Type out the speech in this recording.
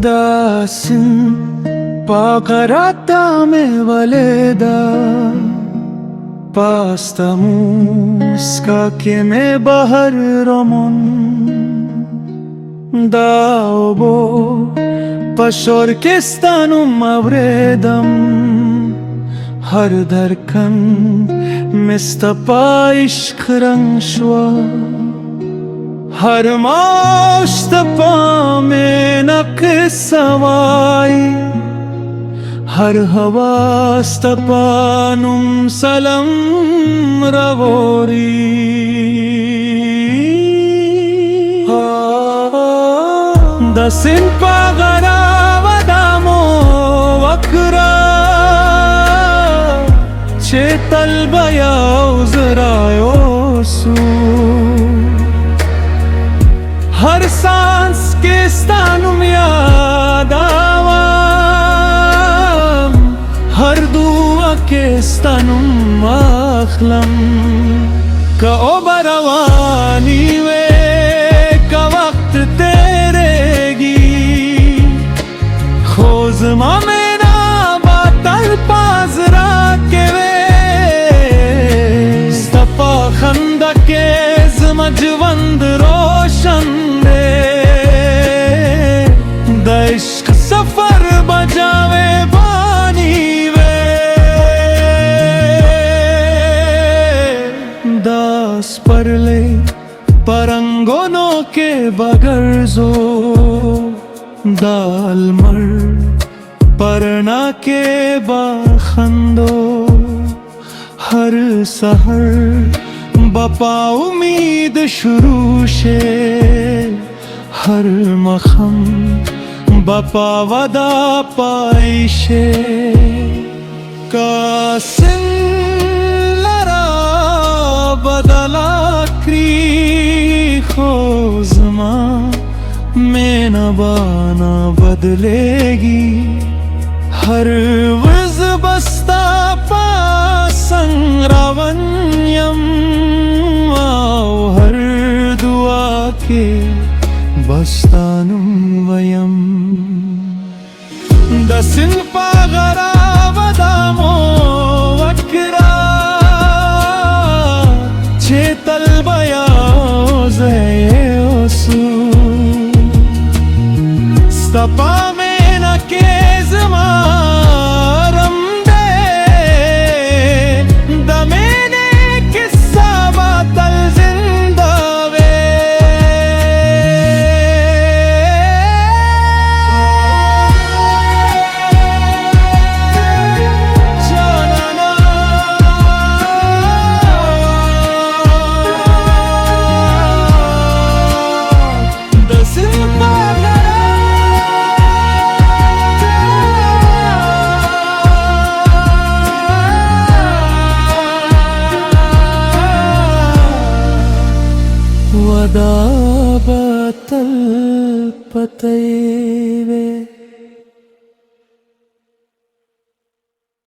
dasin pakarata valeda pasta muska ke me bahar romon daobo pashor ke stanum avredam har dharkan mistapa ishq rang shwa हर मौस्तपा में नक्श सवाई हर हवास्तपानुम सलम रवोरी दसिन पगरा वदामो वक्रा चेतल बयाव जरायो सू हर सांस के स्थानुम याद आवाम हर दुआ के स्थानुम अखलम का ओबरवानी वे का वक्त तेरेगी खोज में ना बातल पाजरा के वे सपा खंदा के मजवंद रोशन इश्क सफर बजावे बानी वे दास परले परंगोनो के बगरजो दालमर परना के बाखंदो हर सहर बपा उम्मीद शुरू से हर मखम बपा वदा पाइशे कासिन लरा बदला क्री खोजमा में नबाना बदलेगी हर वज बस्ता पासंग्रावन्यम आओ हर दुआ के बस्तानुम वयम दसिन पगरा वदामो वक्रा चेतल बयाव जयोसु सपा में न केज मारम दे दमेने किस्सा बातल जिंदा वदा बतल पतैवे